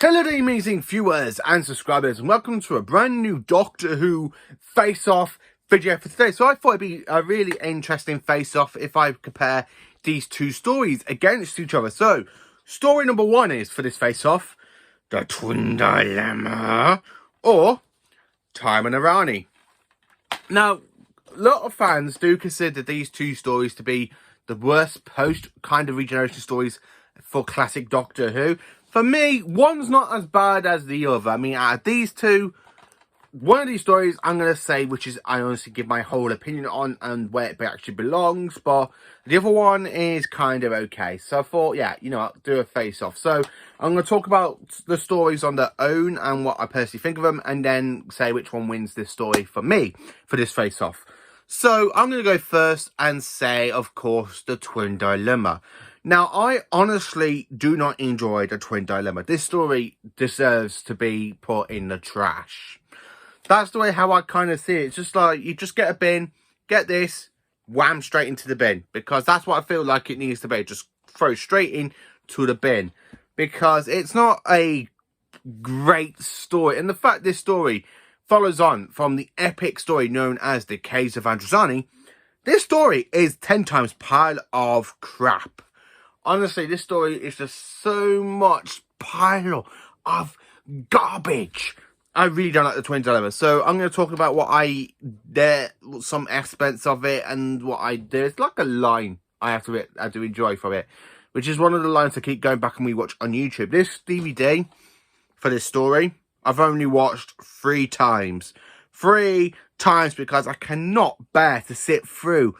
Hello there, amazing viewers and subscribers, and welcome to a brand new Doctor Who face-off video for today. So I thought it'd be a really interesting face-off if I compare these two stories against each other. So, story number one is, for this face-off, The Twin Dilemma, or Time and Rani. Now, a lot of fans do consider these two stories to be the worst post kind of regeneration stories for classic Doctor Who. For me, one's not as bad as the other. I mean, out of these two, one of these stories I'm going to say, which is I honestly give my whole opinion on and where it actually belongs, but the other one is kind of okay. So I thought, yeah, you know what, do a face-off. So I'm going to talk about the stories on their own and what I personally think of them, and then say which one wins this story for me for this face-off. So I'm going to go first and say, of course, The Twin Dilemma. Now, I honestly do not enjoy The Twin Dilemma. This story deserves to be put in the trash. That's the way how I kind of see it. It's just like, you just get a bin, get this, wham, straight into the bin. Because that's what I feel like it needs to be. Just throw straight into the bin. Because it's not a great story. And the fact this story follows on from the epic story known as The Caves of Androzani, this story is 10 times pile of crap. Honestly, this story is just so much pile of garbage. I really don't like The Twin Dilemma. So I'm going to talk about some aspects of it and what I did. It's like a line I do enjoy from it, which is one of the lines I keep going back and rewatch on YouTube. This DVD for this story, I've only watched 3 times. 3 times because I cannot bear to sit through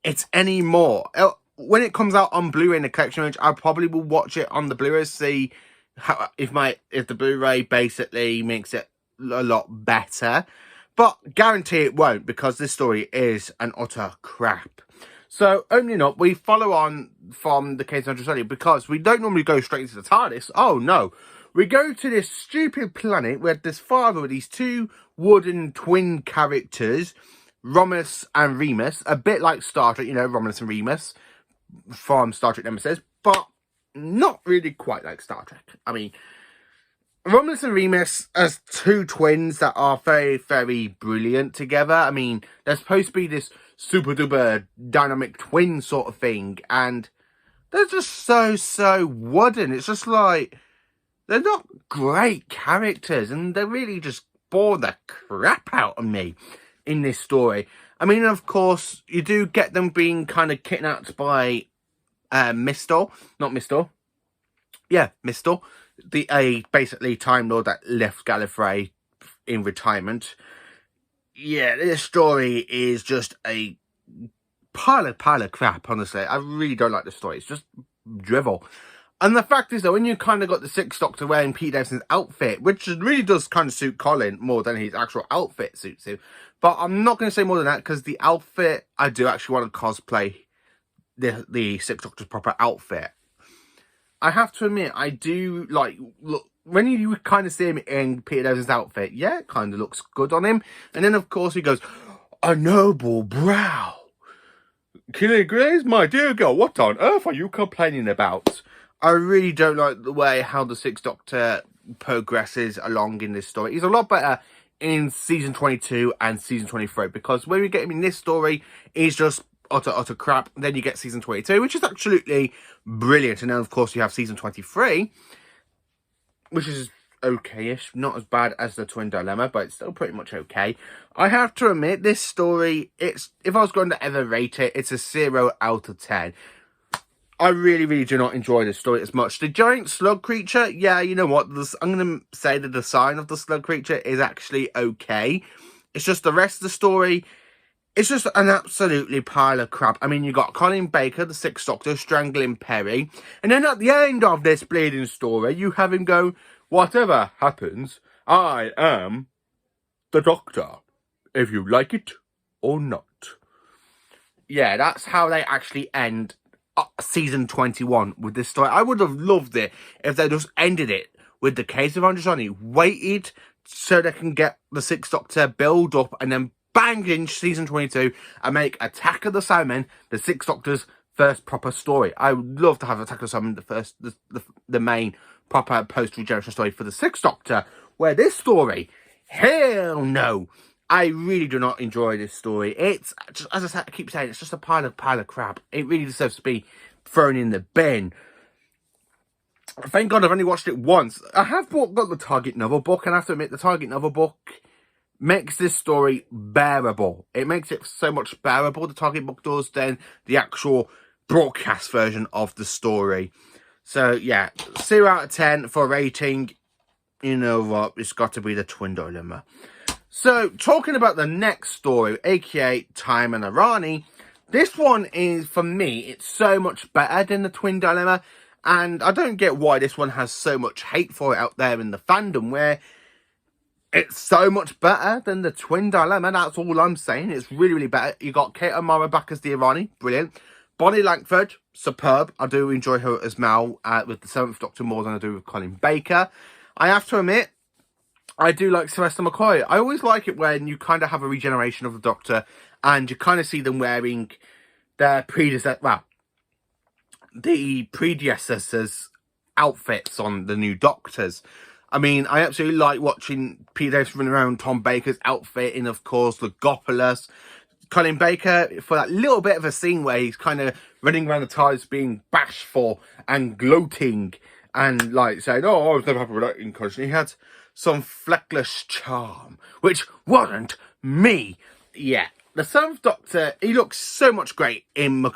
it anymore. When it comes out on Blu-ray in the collection range, I probably will watch it on the Blu-ray, see how if the Blu-ray basically makes it a lot better. But guarantee it won't, because this story is an utter crap. So, opening up, we follow on from The Caves of Androzani, because we don't normally go straight into the TARDIS. Oh, no. We go to this stupid planet where this father with these 2 wooden twin characters, Romulus and Remus, a bit like Star Trek, you know, Romulus and Remus from Star Trek Nemesis, but not really quite like Star Trek. I mean, Romulus and Remus as 2 twins that are very, very brilliant together. I mean, they're supposed to be this super duper dynamic twin sort of thing, and they're just so wooden. It's just like, they're not great characters, and they really just bore the crap out of me in this story. I mean, of course, you do get them being kind of kidnapped by Mistor. Not Mistor. Yeah, Mistor. The basically Time Lord that left Gallifrey in retirement. Yeah, this story is just a pile of crap, honestly. I really don't like the story. It's just drivel. And the fact is, though, when you kind of got the 6th Doctor wearing Pete Davidson's outfit, which really does kind of suit Colin more than his actual outfit suits him. But I'm not going to say more than that, because the outfit, I do actually want to cosplay the 6th Doctor's proper outfit. I have to admit, I do like, look, when you kind of see him in Peter Davidson's outfit, yeah, it kind of looks good on him. And then, of course, he goes, "A noble brow. Killing Grace, my dear girl, what on earth are you complaining about?" I really don't like the way how the 6th Doctor progresses along in this story. He's a lot better in season 22 and season 23, because when we get him in this story, he's just utter crap. Then you get season 22, which is absolutely brilliant. And then, of course, you have season 23, which is okay-ish. Not as bad as The Twin Dilemma, but it's still pretty much okay. I have to admit, this story, if I was going to ever rate it, it's a 0 out of 10. I really do not enjoy this story as much. The giant slug creature, yeah, you know what? I'm going to say the design of the slug creature is actually okay. It's just the rest of the story, it's just an absolutely pile of crap. I mean, you got Colin Baker, the 6th Doctor, strangling Perry. And then at the end of this bleeding story, you have him go, "Whatever happens, I am the Doctor, if you like it or not." Yeah, that's how they actually end season 21 with this story. I would have loved it if they just ended it with The Caves of Androzani, waited so they can get the 6th Doctor build up, and then bang in season 22 and make Attack of the Cybermen the 6th Doctor's first proper story. I would love to have Attack of the Cybermen the main proper post-regeneration story for the Sixth Doctor, where this story, hell no, I really do not enjoy this story. It's just, as I keep saying, it's just a pile of crap. It really deserves to be thrown in the bin. Thank God I've only watched it once. I have got the Target novel book, and I have to admit, the Target novel book makes this story bearable. It makes it so much bearable, the Target book does, than the actual broadcast version of the story. So, yeah, 0 out of 10 for rating. You know what? It's got to be the Twin Dilemma. So, talking about the next story, aka Time and Rani, this one is, for me, it's so much better than the Twin Dilemma. And I don't get why this one has so much hate for it out there in the fandom, where it's so much better than the Twin Dilemma. That's all I'm saying. It's really, really better. You got Kate O'Mara back as the Rani. Brilliant. Bonnie Langford, superb. I do enjoy her as Mal with the 7th Doctor more than I do with Colin Baker. I have to admit, I do like Sylvester McCoy. I always like it when you kind of have a regeneration of the Doctor and you kind of see them wearing their the predecessors' outfits on the new Doctors. I mean, I absolutely like watching Peter Davis run around Tom Baker's outfit in, of course, the Gopolis. Colin Baker, for that little bit of a scene where he's kind of running around the TARDIS being bashful and gloating and, like, saying, oh, I was never happy with that incarnation. He had some fleckless charm, which wasn't me. Yeah. The 7th Doctor, he looks so much great in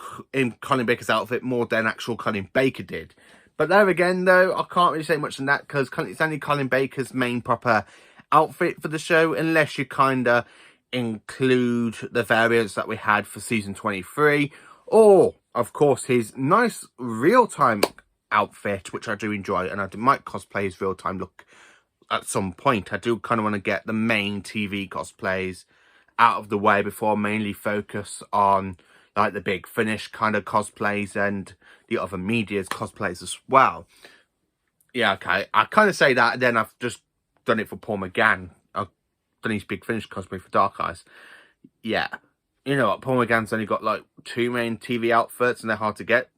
Colin Baker's outfit more than actual Colin Baker did. But there again, though, I can't really say much on that because it's only Colin Baker's main proper outfit for the show, unless you kind of include the variants that we had for season 23, or, of course, his nice real-time outfit, which I do enjoy, and I might cosplay his real-time look at some point. I do kind of want to get the main TV cosplays out of the way before mainly focus on like the Big Finish kind of cosplays and the other media's cosplays as well. Yeah, okay. I kind of say that, and then I've just done it for Paul McGann. I've done his Big Finish cosplay for Dark Eyes. Yeah. You know what? Paul McGann's only got like 2 main TV outfits, and they're hard to get.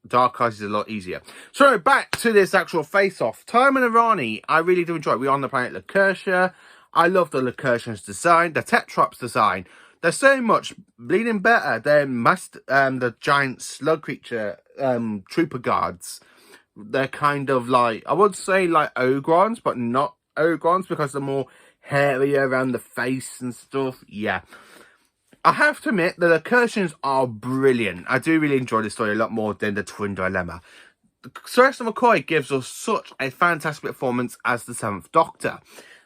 Dark Eyes is a lot easier. So, back to this actual face-off. Time and Rani, I really do enjoy. We're on the planet Lacertia. I love the Lacertian's design, the Tetrops design. They're so much bleeding better than the giant slug creature trooper guards. They're kind of like, I would say like Ogrons, but not Ogrons because they're more hairy around the face and stuff. Yeah. I have to admit, the Lacertians are brilliant. I do really enjoy this story a lot more than the Twin Dilemma. Sylvester McCoy gives us such a fantastic performance as the 7th Doctor.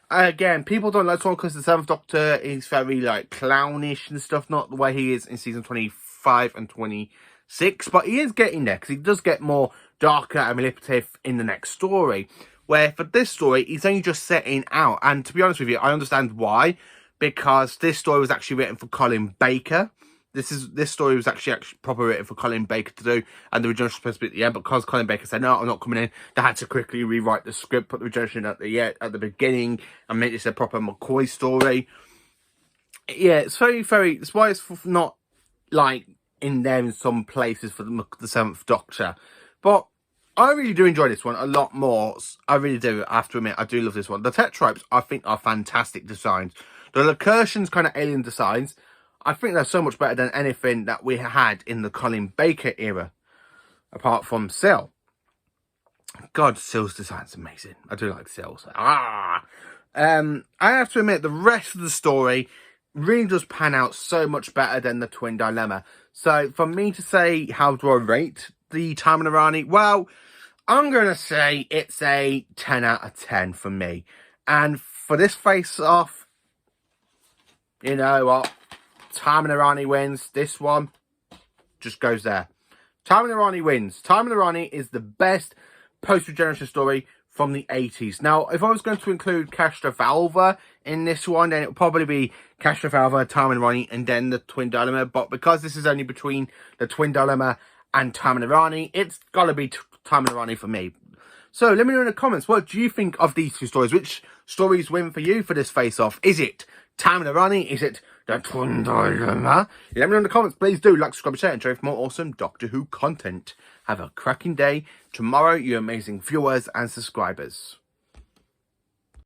Again, people don't like to talk because the 7th Doctor is very, like, clownish and stuff. Not the way he is in season 25 and 26. But he is getting there because he does get more darker and manipulative in the next story. Where for this story, he's only just setting out. And to be honest with you, I understand why. Because this story was actually written for Colin Baker. This story was actually proper written for Colin Baker to do, and the regeneration was supposed to be at the end. But because Colin Baker said no, I'm not coming in, they had to quickly rewrite the script, put the regeneration at the beginning, and make this a proper McCoy story. Yeah, it's very, very. That's why it's not like in there in some places for the 7th Doctor, but I really do enjoy this one a lot more. I really do. I have to admit, I do love this one. The Tetrops, I think, are fantastic designs. The Lacertians kind of alien designs, I think they're so much better than anything that we had in the Colin Baker era, apart from Syl. God, Syl's design's amazing. I do like Syl. So, I have to admit, the rest of the story really does pan out so much better than the Twin Dilemma. So, for me to say, how do I rate the Time and Rani? Well, I'm going to say it's a 10 out of 10 for me. And for this face-off, you know what? Time and Rani wins. This one just goes there. Time and Rani wins. Time and Rani is the best post-regeneration story from the 80s. Now, if I was going to include Castrovalva in this one, then it would probably be Castrovalva, Time and Rani, and then the Twin Dilemma. But because this is only between the Twin Dilemma and Time and Rani, it's got to be Time and Rani for me. So, let me know in the comments, what do you think of these two stories? Which stories win for you for this face-off? Is it Time of the Rani? Is it the Twin Dilemma? Let me know in the comments. Please do like, subscribe, share, and share for more awesome Doctor Who content. Have a cracking day tomorrow, you amazing viewers and subscribers.